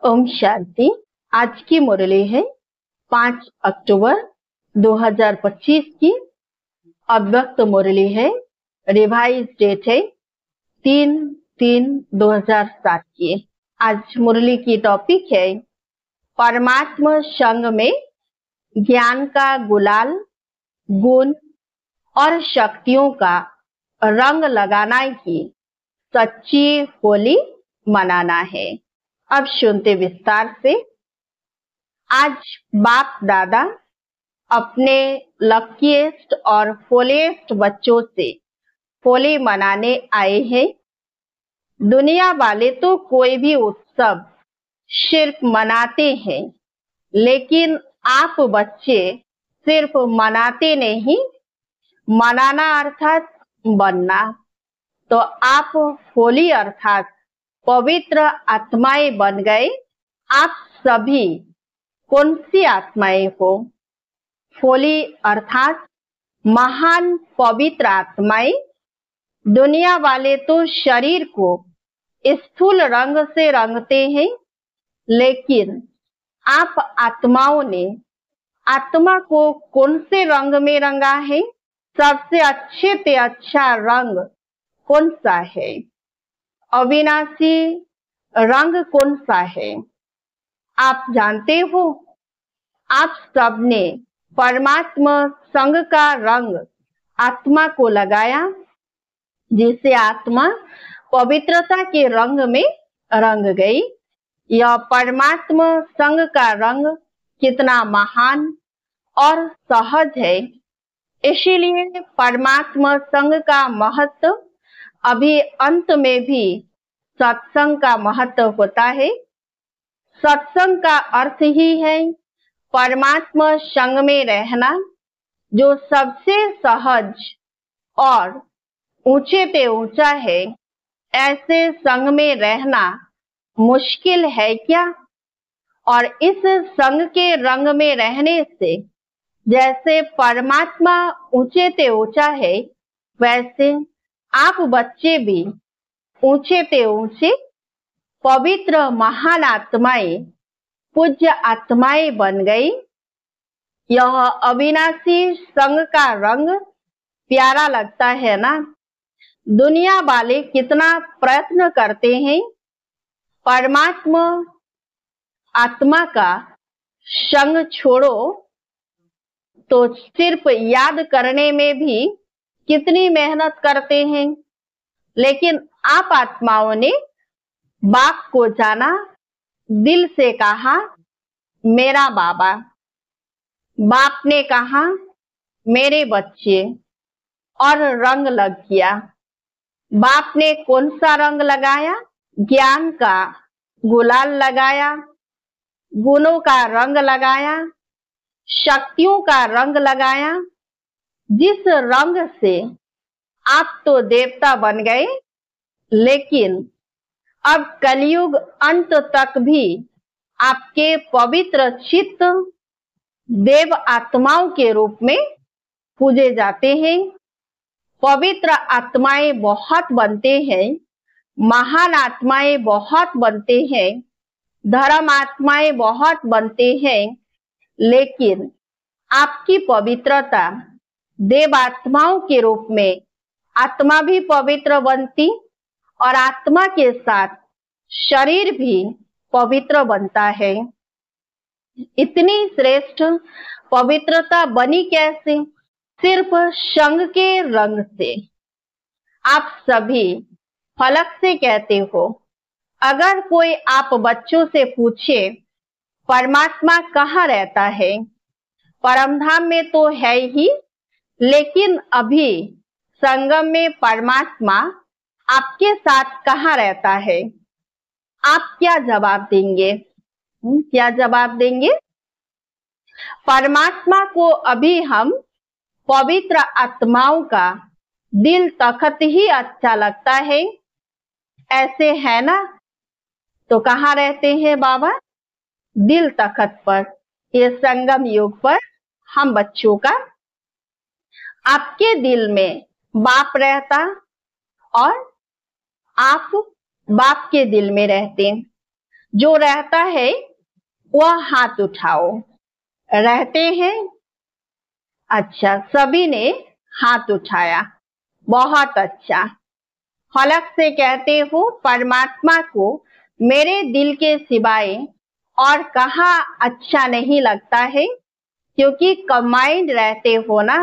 ओम शांति। आज की मुरली है 5 अक्टूबर 2025 की। अव्यक्त मुरली है, रिवाइज डेट है 3/3/2007 की। आज मुरली की टॉपिक है परमात्मा संग में ज्ञान का गुलाल, गुण और शक्तियों का रंग लगाना ही सच्ची होली मनाना है। अब सुनते विस्तार से। आज बाप दादा अपने लकीएस्ट और होलीएस्ट बच्चों से होली मनाने आए हैं। दुनिया वाले तो कोई भी उत्सव सिर्फ मनाते हैं, लेकिन आप बच्चे सिर्फ मनाते नहीं, मनाना अर्थात बनना। तो आप होली अर्थात पवित्र आत्माएं बन गए। आप सभी कौन सी आत्माएं हो? होली अर्थात महान पवित्र आत्माएं। दुनिया वाले तो शरीर को स्थूल रंग से रंगते हैं, लेकिन आप आत्माओं ने आत्मा को कौन से रंग में रंगा है? सबसे अच्छे से अच्छा रंग कौन सा है? अविनाशी रंग कौन सा है? आप जानते हो? आप सबने परमात्मा संग का रंग आत्मा को लगाया, जिससे आत्मा पवित्रता के रंग में रंग गई। यह परमात्मा संग का रंग कितना महान और सहज है। इसीलिए परमात्मा संग का महत्व अभी अंत में भी सत्संग का महत्व होता है। सत्संग का अर्थ ही है परमात्मा संग में रहना, जो सबसे सहज और ऊंचे पे ऊंचा है। ऐसे संग में रहना मुश्किल है क्या? और इस संग के रंग में रहने से जैसे परमात्मा ऊंचे पे ऊंचा है, वैसे आप बच्चे भी ऊंचे पे ऊंचे पवित्र महान आत्माएं, पूज्य आत्माएं बन गई। यह अविनाशी संग का रंग प्यारा लगता है ना? दुनिया वाले कितना प्रयत्न करते हैं परमात्मा आत्मा का संग छोड़ो, तो सिर्फ याद करने में भी कितनी मेहनत करते हैं। लेकिन आप आत्माओं ने बाप को जाना, दिल से कहा मेरा बाबा। बाप ने कहा मेरे बच्चे, और रंग लग गया। बाप ने कौन सा रंग लगाया? ज्ञान का गुलाल लगाया, गुणों का रंग लगाया, शक्तियों का रंग लगाया। जिस रंग से आप तो देवता बन गए, लेकिन अब कलयुग अंत तक भी आपके पवित्र चित्त देव आत्माओं के रूप में पूजे जाते हैं। पवित्र आत्माएं बहुत बनते हैं, महान आत्माएं बहुत बनते हैं, धर्म आत्माएं बहुत बनते हैं, लेकिन आपकी पवित्रता देव आत्माओं के रूप में आत्मा भी पवित्र बनती और आत्मा के साथ शरीर भी पवित्र बनता है। इतनी श्रेष्ठ पवित्रता बनी कैसे? सिर्फ संग के रंग से। आप सभी फलक से कहते हो। अगर कोई आप बच्चों से पूछे परमात्मा कहाँ रहता है? परमधाम में तो है ही, लेकिन अभी संगम में परमात्मा आपके साथ कहाँ रहता है? आप क्या जवाब देंगे? क्या जवाब देंगे? परमात्मा को अभी हम पवित्र आत्माओं का दिल तखत ही अच्छा लगता है, ऐसे है ना? तो कहाँ रहते हैं बाबा? दिल तखत पर। ये संगम युग पर हम बच्चों का, आपके दिल में बाप रहता और आप बाप के दिल में रहते। जो रहता है वह हाथ उठाओ। रहते हैं? अच्छा, सभी ने हाथ उठाया। बहुत अच्छा। हलक से कहते हो, परमात्मा को मेरे दिल के सिवाय और कहाँ अच्छा नहीं लगता है, क्योंकि कंबाइंड रहते हो ना,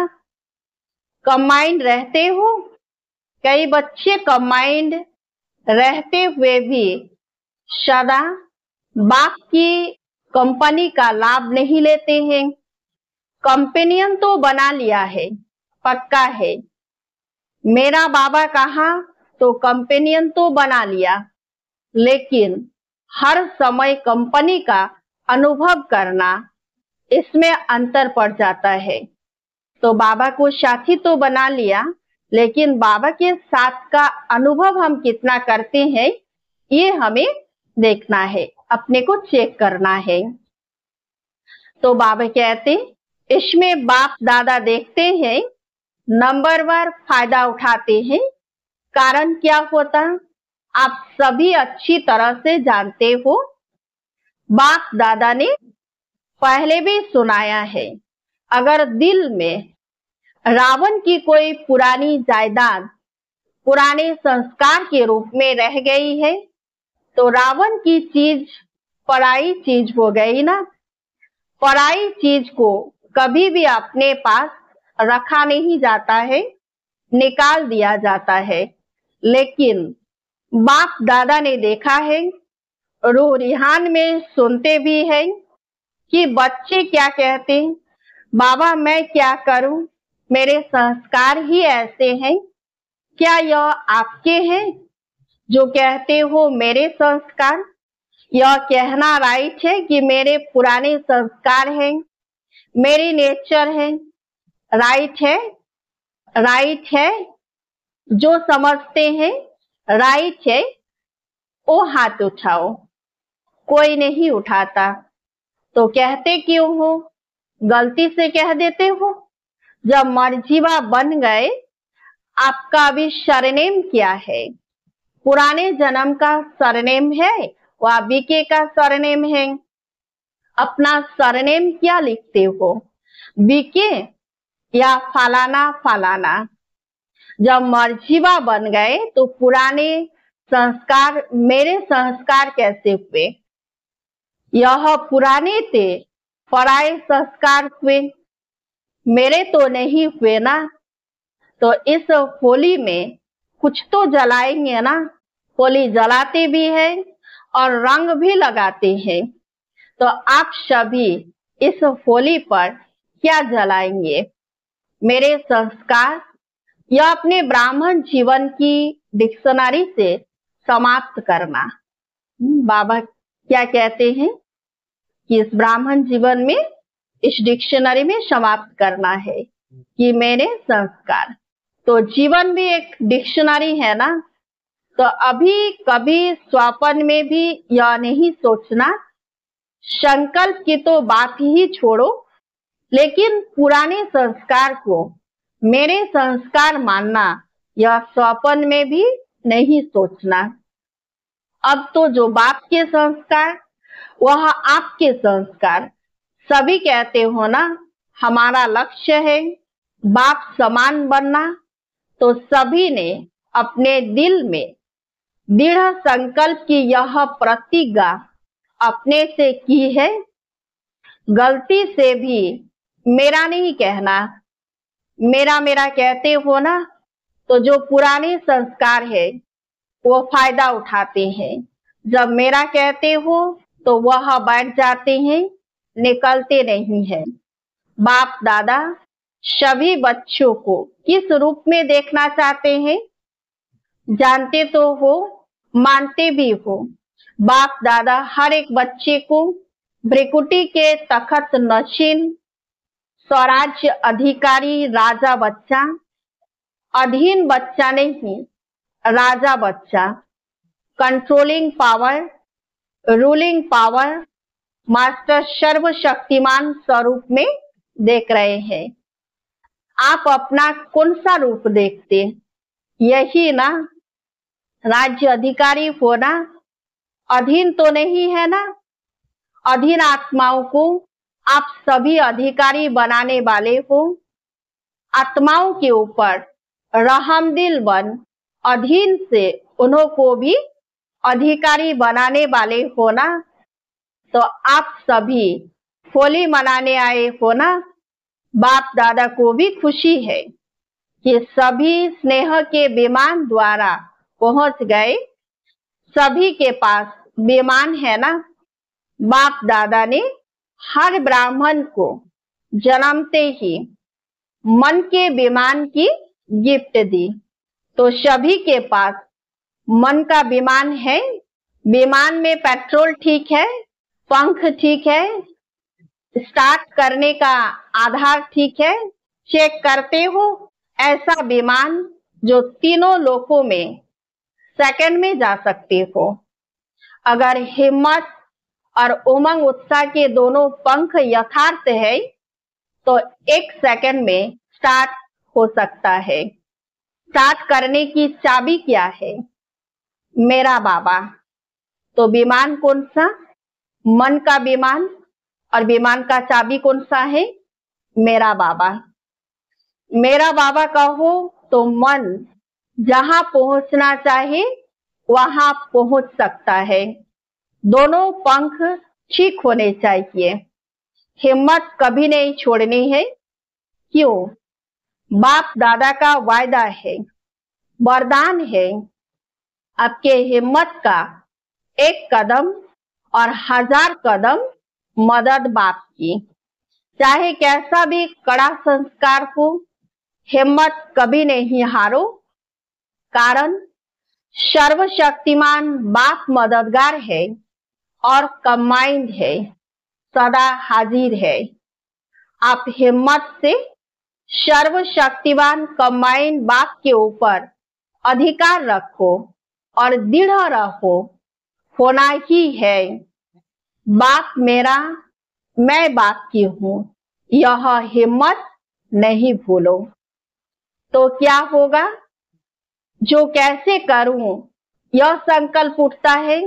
कंबाइंड रहते हो। कई बच्चे कंबाइंड रहते हुए भी सदा बाप की कंपनी का लाभ नहीं लेते हैं। कंपेनियन तो बना लिया है, पक्का है। मेरा बाबा कहा तो कंपेनियन तो बना लिया, लेकिन हर समय कंपनी का अनुभव करना, इसमें अंतर पड़ जाता है। तो बाबा को साथी तो बना लिया, लेकिन बाबा के साथ का अनुभव हम कितना करते हैं, ये हमें देखना है, अपने को चेक करना है। तो बाबा कहते, इसमें बाप दादा देखते हैं, नंबर वन फायदा उठाते हैं। कारण क्या होता, आप सभी अच्छी तरह से जानते हो। बाप दादा ने पहले भी सुनाया है, अगर दिल में रावण की कोई पुरानी जायदाद पुराने संस्कार के रूप में रह गई है, तो रावण की चीज पराई चीज हो गई ना। पराई चीज को कभी भी अपने पास रखा नहीं जाता है, निकाल दिया जाता है। लेकिन बाप दादा ने देखा है, रूहान में सुनते भी हैं कि बच्चे क्या कहते हैं, बाबा मैं क्या करूं, मेरे संस्कार ही ऐसे हैं। क्या यह आपके हैं जो कहते हो मेरे संस्कार? यह कहना राइट है कि मेरे पुराने संस्कार हैं, मेरी नेचर है, राइट है? राइट है? जो समझते हैं राइट है, वो हाथ उठाओ। कोई नहीं उठाता, तो कहते क्यों हो? गलती से कह देते हो। जब मर्जीवा बन गए, आपका अभी सरनेम क्या है? पुराने जन्म का सरनेम है, वह बीके का सरनेम है। अपना सरनेम क्या लिखते हो, बीके या फलाना फलाना? जब मर्जीवा बन गए तो पुराने संस्कार मेरे संस्कार कैसे हुए? यह पुराने थे, पराये संस्कार हुए, मेरे तो नहीं हुए ना। तो इस होली में कुछ तो जलाएंगे ना। होली जलाते भी हैं और रंग भी लगाते हैं। तो आप सभी इस होली पर क्या जलाएंगे? मेरे संस्कार या अपने ब्राह्मण जीवन की डिक्शनरी से समाप्त करना। बाबा क्या कहते हैं कि इस ब्राह्मण जीवन में, इस डिक्शनरी में समाप्त करना है कि मेरे संस्कार। तो जीवन भी एक डिक्शनरी है ना। तो अभी कभी स्वप्न में भी यह नहीं सोचना, संकल्प की तो बात ही छोड़ो, लेकिन पुराने संस्कार को मेरे संस्कार मानना, यह स्वप्न में भी नहीं सोचना। अब तो जो बाप के संस्कार, वह आपके संस्कार। सभी कहते हो ना, हमारा लक्ष्य है बाप समान बनना। तो सभी ने अपने दिल में दृढ़ संकल्प की यह प्रतिज्ञा अपने से की है। गलती से भी मेरा नहीं कहना। मेरा मेरा कहते हो ना, तो जो पुराने संस्कार है वो फायदा उठाते हैं। जब मेरा कहते हो तो वह बैठ जाते हैं, निकलते नहीं हैं। बाप दादा सभी बच्चों को किस रूप में देखना चाहते हैं, जानते तो हो, मानते भी हो। बाप दादा हर एक बच्चे को भ्रिकुटी के तखत नशीन, स्वराज्य अधिकारी, राजा बच्चा, अधीन बच्चा नहीं, राजा बच्चा, controlling power, ruling power, master सर्वशक्तिमान स्वरूप में देख रहे हैं। आप अपना कौन सा रूप देखते? यही ना, राज्य अधिकारी होना, अधीन तो नहीं है ना। अधीन आत्माओं को आप सभी अधिकारी बनाने वाले हो। आत्माओं के ऊपर रहमदिल बन अधीन से उन्हों को भी अधिकारी बनाने वाले हो ना। तो आप सभी होली मनाने आए हो ना। बाप दादा को भी खुशी है कि सभी स्नेह के विमान द्वारा पहुंच गए। सभी के पास विमान है ना। बाप दादा ने हर ब्राह्मण को जन्मते ही मन के विमान की गिफ्ट दी। तो सभी के पास मन का विमान है। विमान में पेट्रोल ठीक है, पंख ठीक है, स्टार्ट करने का आधार ठीक है, चेक करते हो। ऐसा विमान जो तीनों लोकों में सेकंड में जा सकते हो। अगर हिम्मत और उमंग उत्साह के दोनों पंख यथार्थ है तो 1 सेकंड में स्टार्ट हो सकता है। स्टार्ट करने की चाबी क्या है? मेरा बाबा। तो विमान कौन सा? मन का विमान। और विमान का चाबी कौन सा है? मेरा बाबा। मेरा बाबा कहो तो मन जहां पहुंचना चाहे वहां पहुंच सकता है। दोनों पंख ठीक होने चाहिए। हिम्मत कभी नहीं छोड़नी है। क्यों? बाप दादा का वायदा है, वरदान है। आपके हिम्मत का 1 कदम और 1000 कदम मदद बाप की। चाहे कैसा भी कड़ा संस्कार हो, हिम्मत कभी नहीं हारो। कारण सर्वशक्तिमान बाप मददगार है और कंबाइंड है, सदा हाजिर है। आप हिम्मत से सर्वशक्तिवान कंबाइंड बाप के ऊपर अधिकार रखो और दृढ़ रहो। होना ही है। बाप मेरा, मैं बाप की हूं, यह हिम्मत नहीं भूलो। तो क्या होगा? जो कैसे करूं यह संकल्प उठता है,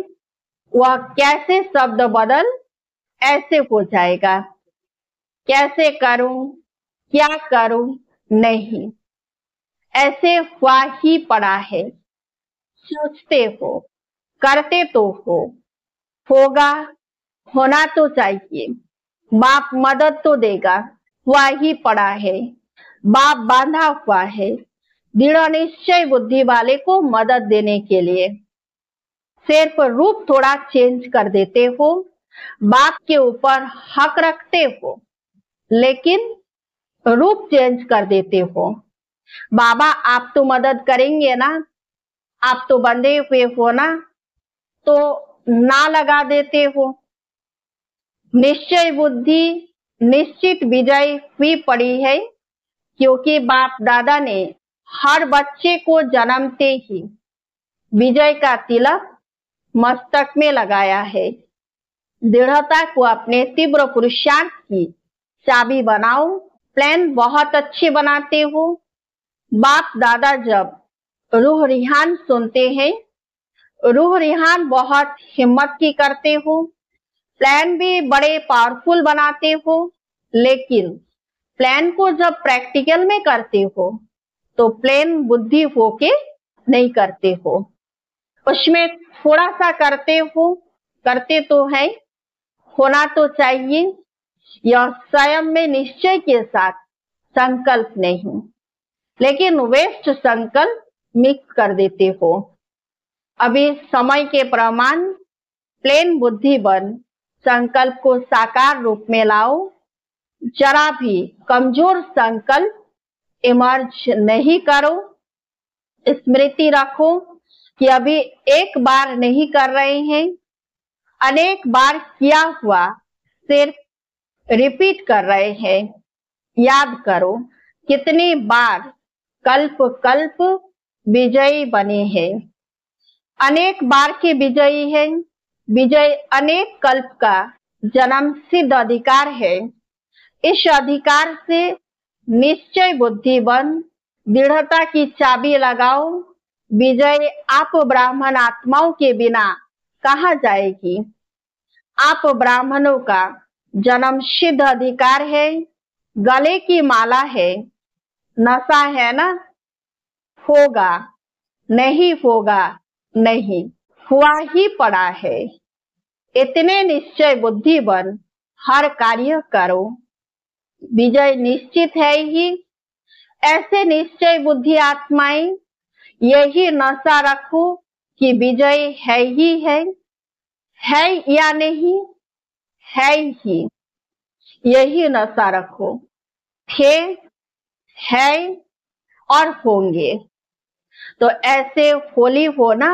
वह कैसे शब्द बदल ऐसे हो जाएगा। कैसे करूं, क्या करूं नहीं, ऐसे हुआ ही पड़ा है। सोचते हो, करते तो हो, होगा, होना तो चाहिए। बाप मदद तो देगा, हुआ ही पड़ा है। बाप बांधा हुआ है दृढ़ निश्चय बुद्धि वाले को मदद देने के लिए। सिर्फ रूप थोड़ा चेंज कर देते हो, बाप के ऊपर हक रखते हो, लेकिन रूप चेंज कर देते हो। बाबा आप तो मदद करेंगे ना, आप तो बंधे हुए हो ना, तो ना लगा देते हो। निश्चय बुद्धि निश्चित विजय हुई पड़ी है, क्योंकि बाप दादा ने हर बच्चे को जन्मते ही विजय का तिलक मस्तक में लगाया है। दृढ़ता को अपने तीव्र पुरुषार्थ की चाबी बनाओ। प्लान बहुत अच्छे बनाते हो। बाप दादा जब रूह रिहान सुनते हैं, रूह रिहान बहुत हिम्मत की करते हो। प्लान भी बड़े पावरफुल बनाते हो, लेकिन प्लान को जब प्रैक्टिकल में करते हो तो प्लेन बुद्धि होके नहीं करते हो। उसमें थोड़ा सा करते हो, करते तो है, होना तो चाहिए। यह स्वयं में निश्चय के साथ संकल्प नहीं, लेकिन वेस्ट संकल्प मिक्स कर देते हो। अभी समय के प्रमाण प्लेन बुद्धि बन संकल्प को साकार रूप में लाओ। जरा भी कमजोर संकल्प इमर्ज नहीं करो। स्मृति रखो कि अभी एक बार नहीं कर रहे हैं, अनेक बार किया हुआ सिर्फ रिपीट कर रहे हैं। याद करो कितनी बार कल्प कल्प विजयी बने हैं। अनेक बार के विजयी है। विजय अनेक कल्प का जन्म सिद्ध अधिकार है। इस अधिकार से निश्चय बुद्धि बन दृढ़ता की चाबी लगाओ। विजय आप ब्राह्मण आत्माओं के बिना कहाँ जाएगी। आप ब्राह्मणों का जन्म सिद्ध अधिकार है, गले की माला है, नशा है ना, होगा नहीं, होगा नहीं, हुआ ही पड़ा है। इतने निश्चय बुद्धि बन हर कार्य करो, विजय निश्चित है ही। ऐसे निश्चय बुद्धि आत्माएं यही नशा रखो कि विजय है ही है या नहीं, है ही, यही नशा रखो। थे, है और होंगे। तो ऐसे होली होना,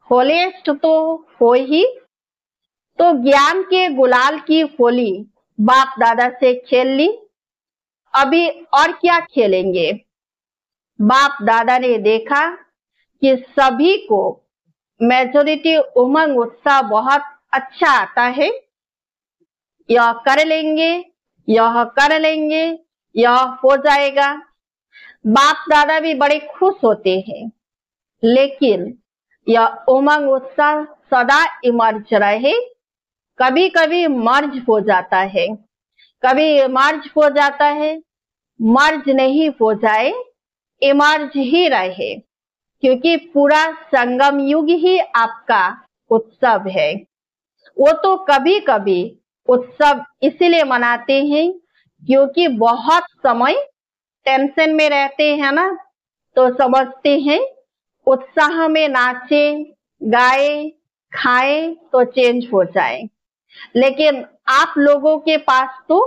होलेस्ट तो हो ही। तो ज्ञान के गुलाल की होली बाप दादा से खेल ली, अभी और क्या खेलेंगे। बाप दादा ने देखा कि सभी को मेजॉरिटी उमंग उत्साह बहुत अच्छा आता है, यह कर लेंगे, यह कर लेंगे, यह हो जाएगा। बाप दादा भी बड़े खुश होते हैं, लेकिन यह उमंग उत्साह सदा इमर्ज रहे। कभी कभी मर्ज हो जाता है, कभी मर्ज हो जाता है, मर्ज नहीं हो जाए, इमर्ज ही रहे, क्योंकि पूरा संगम युग ही आपका उत्सव है। वो तो कभी कभी उत्सव इसलिए मनाते हैं क्योंकि बहुत समय टेंशन में रहते हैं ना, तो समझते हैं उत्साह में नाचे गाए खाए तो चेंज हो जाए। लेकिन आप लोगों के पास तो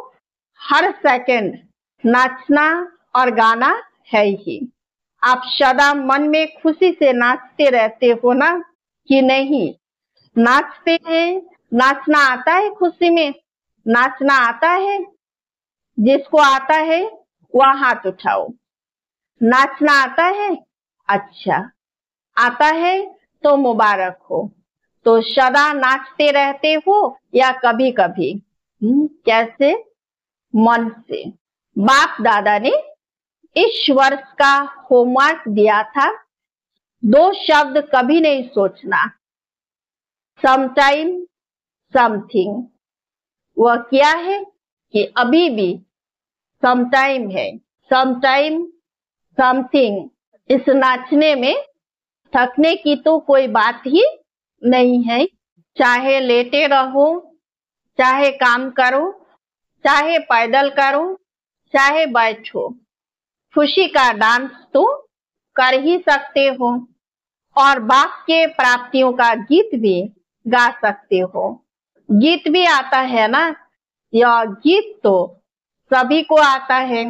हर सेकंड नाचना और गाना है ही। आप सदा मन में खुशी से नाचते रहते हो ना कि नहीं? नाचते हैं, नाचना आता है, खुशी में नाचना आता है। जिसको आता है वह हाथ उठाओ। नाचना आता है? अच्छा, आता है तो मुबारक हो। तो सदा नाचते रहते हो या कभी कभी? कैसे? मन से। बाप दादा ने इस वर्ष का होमवर्क दिया था, 2 शब्द कभी नहीं सोचना, समटाइम समथिंग। वह क्या है कि अभी भी समटाइम है, समटाइम समथिंग। इस नाचने में थकने की तो कोई बात ही नहीं है। चाहे लेटे रहो, चाहे काम करो, चाहे पैदल करो, चाहे बैठो, खुशी का डांस तो कर ही सकते हो। और बाप के प्राप्तियों का गीत भी गा सकते हो। गीत भी आता है ना? यह गीत तो सभी को आता है।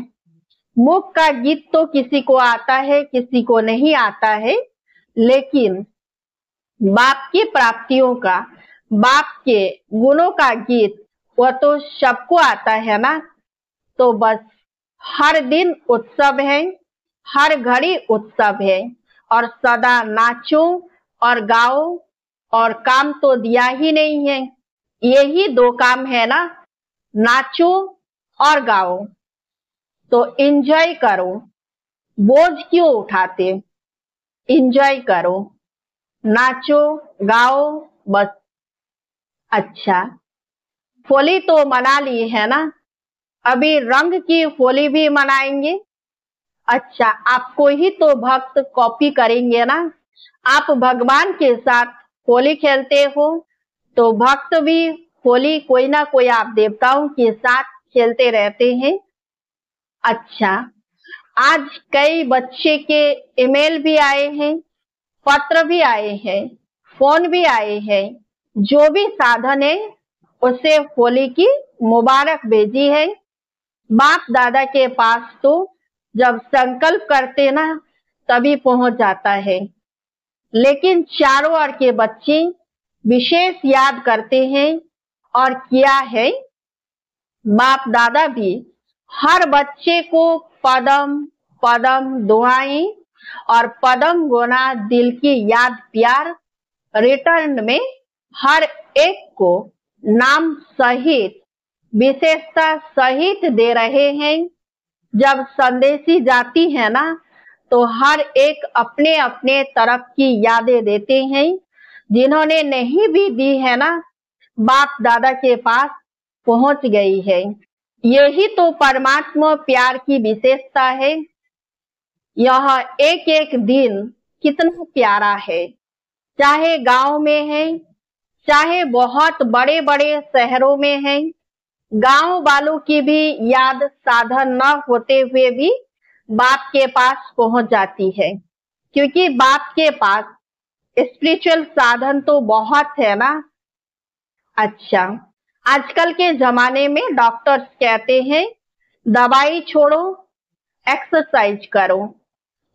मुख का गीत तो किसी को आता है, किसी को नहीं आता है, लेकिन बाप की प्राप्तियों का, बाप के गुणों का गीत वह तो सबको आता है ना। तो बस हर दिन उत्सव है, हर घड़ी उत्सव है, और सदा नाचो और गाओ। और काम तो दिया ही नहीं है, यही 2 काम है ना, नाचो और गाओ। तो एंजॉय करो, बोझ क्यों उठाते, एंजॉय करो, नाचो गाओ बस। अच्छा, होली तो मना ली है ना, अभी रंग की होली भी मनाएंगे। अच्छा, आपको ही तो भक्त कॉपी करेंगे ना। आप भगवान के साथ होली खेलते हो तो भक्त भी होली कोई ना कोई आप देवताओं के साथ खेलते रहते हैं। अच्छा, आज कई बच्चे के ईमेल भी आए हैं, पत्र भी आए हैं, फोन भी आए हैं, जो भी साधन है उसे होली की मुबारक भेजी है। बाप दादा के पास तो जब संकल्प करते ना तभी पहुंच जाता है, लेकिन चारों ओर के बच्चे विशेष याद करते हैं। और किया है, बाप दादा भी हर बच्चे को पदम पदम दुआएं और पदम गुना दिल की याद प्यार रिटर्न में हर एक को नाम सहित विशेषता सहित दे रहे हैं। जब संदेशी जाती है ना तो हर एक अपने अपने तरफ की यादें देते हैं। जिन्होंने नहीं भी दी है ना, बाप दादा के पास पहुंच गई है। यही तो परमात्मा प्यार की विशेषता है। यह एक एक दिन कितना प्यारा है, चाहे गांव में है, चाहे बहुत बड़े बड़े शहरों में है। गांव वालों की भी याद साधन न होते हुए भी बाप के पास पहुंच जाती है, क्योंकि बाप के पास स्पिरिचुअल साधन तो बहुत है ना। अच्छा, आजकल के जमाने में डॉक्टर्स कहते हैं दवाई छोड़ो, एक्सरसाइज करो,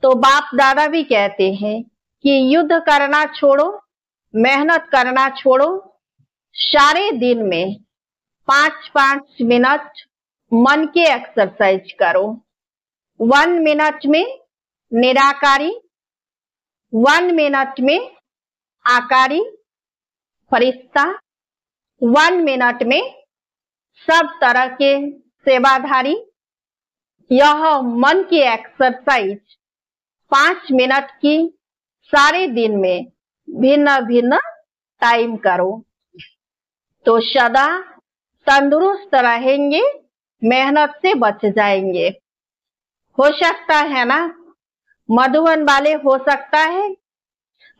तो बाप दादा भी कहते हैं कि युद्ध करना छोड़ो, मेहनत करना छोड़ो, सारे दिन में 5-5 मिनट मन के एक्सरसाइज करो। 1 मिनट में निराकारी, 1 मिनट में आकारी, फरिश्ता, 1 मिनट में सब तरह के सेवाधारी। यह मन की एक्सरसाइज 5 मिनट की सारे दिन में भिन्न भिन्न टाइम करो, तो सदा तंदुरुस्त रहेंगे, मेहनत से बच जाएंगे। हो सकता है ना, मधुबन वाले हो सकता है,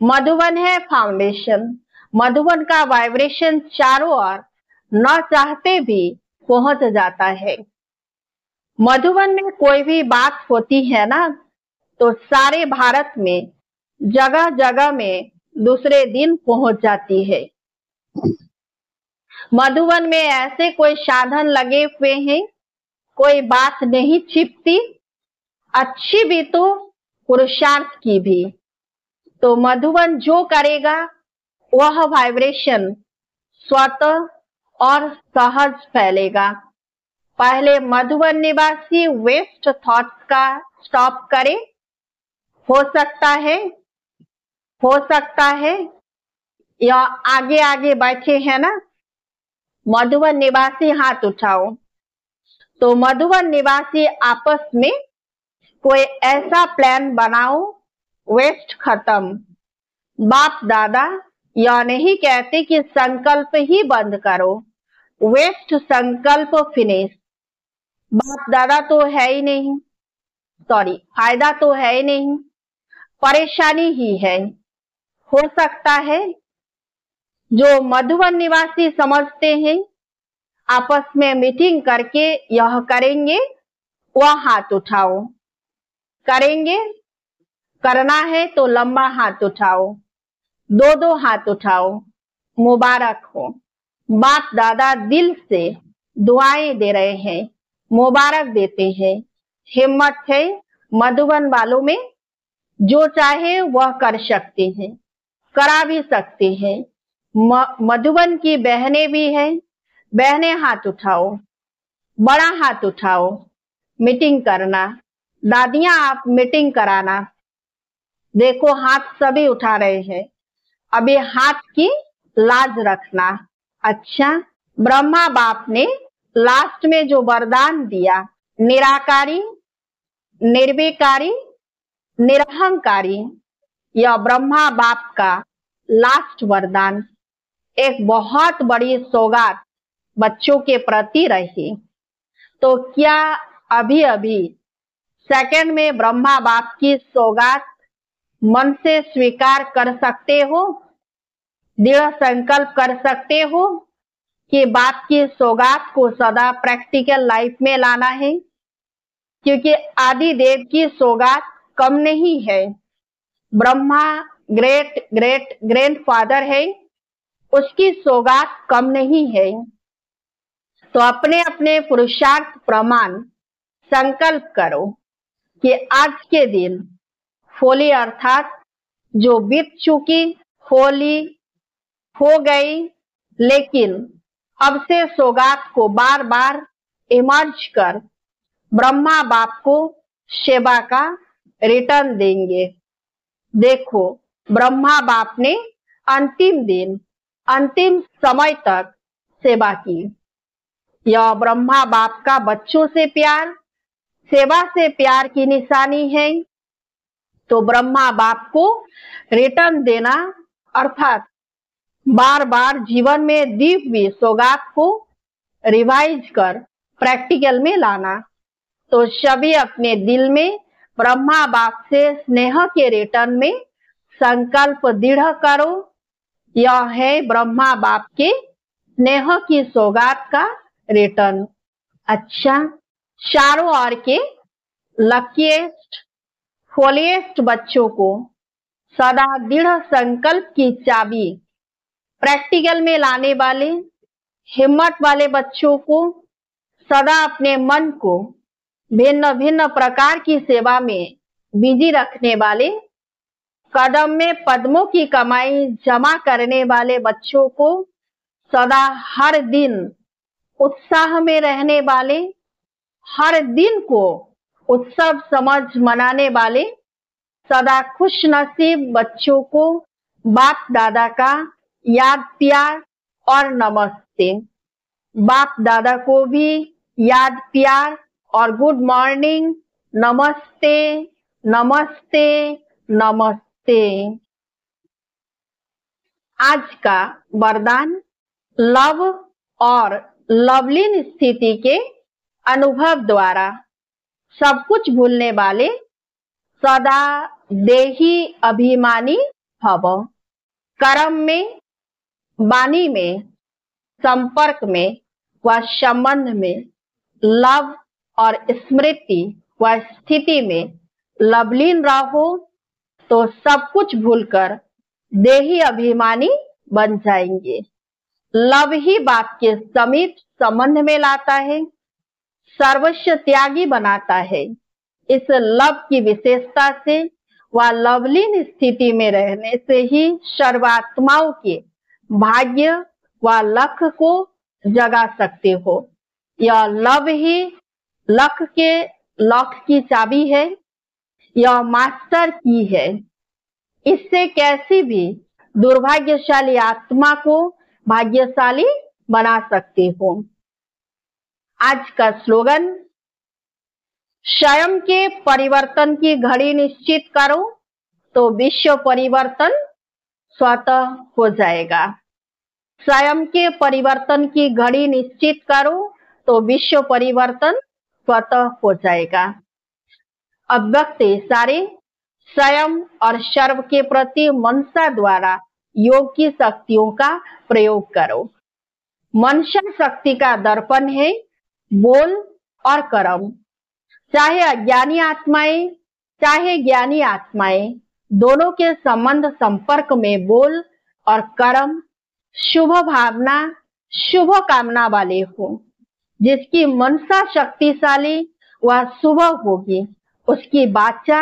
मधुबन है फाउंडेशन, मधुबन का वाइब्रेशन चारों ओर न चाहते भी पहुंच जाता है। मधुबन में कोई भी बात होती है ना, तो सारे भारत में जगह जगह में दूसरे दिन पहुंच जाती है। मधुबन में ऐसे कोई साधन लगे हुए हैं, कोई बात नहीं छिपती, अच्छी भी तो पुरुषार्थ की भी। तो मधुबन जो करेगा वह वाइब्रेशन स्वतः और सहज फैलेगा। पहले मधुबन निवासी वेस्ट थॉट्स का स्टॉप करें। हो सकता है या आगे आगे बैठे हैं ना, मधुबन निवासी हाथ उठाओ। तो मधुबन निवासी आपस में कोई ऐसा प्लान बनाओ, वेस्ट खत्म। बाप दादा यह नहीं कहते कि संकल्प ही बंद करो, वेस्ट संकल्प फिनिश। बाप दादा तो है ही नहीं, सॉरी, फायदा तो है ही नहीं, परेशानी ही है। हो सकता है जो मधुबन निवासी समझते हैं आपस में मीटिंग करके यह करेंगे, वह हाथ उठाओ। करेंगे, करना है तो लंबा हाथ उठाओ, 2-2 हाथ उठाओ। मुबारक हो, बाप दादा दिल से दुआएं दे रहे हैं, मुबारक देते हैं। हिम्मत है मधुबन वालों में, जो चाहे वह कर सकते हैं, करा भी सकते हैं। मधुबन की बहनें भी हैं, बहनें हाथ उठाओ, बड़ा हाथ उठाओ, मीटिंग करना। दादियां आप मीटिंग कराना। देखो हाथ सभी उठा रहे हैं, अभी हाथ की लाज रखना। अच्छा, ब्रह्मा बाप ने लास्ट में जो वरदान दिया, निराकारी, निर्विकारी, निरहंकारी, यह ब्रह्मा बाप का लास्ट वरदान एक बहुत बड़ी सौगात बच्चों के प्रति रही। तो क्या अभी अभी सेकंड में ब्रह्मा बाप की सौगात मन से स्वीकार कर सकते हो? दृढ़ संकल्प कर सकते हो कि बाप की सौगात को सदा प्रैक्टिकल लाइफ में लाना है? क्योंकि आदि देव की सौगात कम नहीं है। ब्रह्मा ग्रेट ग्रेट ग्रैंडफादर है, उसकी सौगात कम नहीं है। तो अपने अपने पुरुषार्थ प्रमाण संकल्प करो कि आज के दिन होली अर्थात जो बीत चुकी होली हो गई, लेकिन अब से सौगात को बार बार इमर्ज कर ब्रह्मा बाप को सेवा का रिटर्न देंगे। देखो, ब्रह्मा बाप ने अंतिम दिन, अंतिम समय तक सेवा की। यह ब्रह्मा बाप का बच्चों से प्यार, सेवा से प्यार की निशानी है। तो ब्रह्मा बाप को रिटर्न देना अर्थात बार बार जीवन में दिव्य सौगात को रिवाइज कर प्रैक्टिकल में लाना। तो सभी अपने दिल में ब्रह्मा बाप से स्नेह के रिटर्न में संकल्प दृढ़ करो। यह है ब्रह्मा बाप के स्नेह की सौगात का रिटर्न। अच्छा, चारों ओर के लकीएस्ट होलीएस्ट बच्चों को सदा दृढ़ संकल्प की चाबी प्रैक्टिकल में लाने वाले हिम्मत वाले बच्चों को सदा अपने मन को भिन्न भिन्न प्रकार की सेवा में बिजी रखने वाले, कदम में पद्मों की कमाई जमा करने वाले बच्चों को सदा हर दिन उत्साह में रहने वाले, हर दिन को उत्सव समझ मनाने वाले, सदा खुश नसीब बच्चों को बाप दादा का याद प्यार और नमस्ते। बाप दादा को भी याद प्यार और गुड मॉर्निंग, नमस्ते नमस्ते नमस्ते। आज का वरदान लव और लवलीन स्थिति के अनुभव द्वारा सब कुछ भूलने वाले सदा देही अभिमानी भव। कर्म में, वाणी में, संपर्क में व संबंध में, लव और स्मृति व स्थिति में लवलीन रहो तो सब कुछ भूलकर देही अभिमानी बन जाएंगे। लव ही बाप के समीप संबंध में लाता है, सर्वस्व त्यागी बनाता है। इस लव की विशेषता से व लवलीन स्थिति में रहने से ही सर्वात्माओं के भाग्य व लक्ष्य को जगा सकते हो। यह लव ही लक्ष्य की चाबी है, यह मास्टर की है। इससे कैसी भी दुर्भाग्यशाली आत्मा को भाग्यशाली बना सकते हो। आज का स्लोगन, स्वयं के परिवर्तन की घड़ी निश्चित करो तो विश्व परिवर्तन स्वतः हो जाएगा। स्वयं के परिवर्तन की घड़ी निश्चित करो तो विश्व परिवर्तन स्वतः हो जाएगा। अब वक्त सारे स्वयं और सर्व के प्रति मनसा द्वारा योग की शक्तियों का प्रयोग करो। मनसा शक्ति का दर्पण है बोल और कर्म। चाहे अज्ञानी आत्माएं चाहे ज्ञानी आत्माएं, दोनों के संबंध संपर्क में बोल और कर्म शुभ भावना शुभ कामना वाले हो। जिसकी मनसा शक्तिशाली व शुभ होगी उसकी वाचा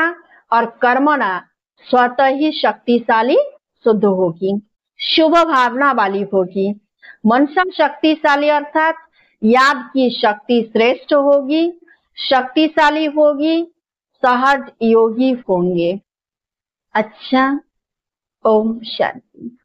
और कर्मना स्वतः ही शक्तिशाली शुद्ध होगी, शुभ भावना वाली होगी। मनसा शक्तिशाली अर्थात याद की शक्ति श्रेष्ठ होगी, शक्तिशाली होगी, सहज योगी होंगे। अच्छा, ओम शांति।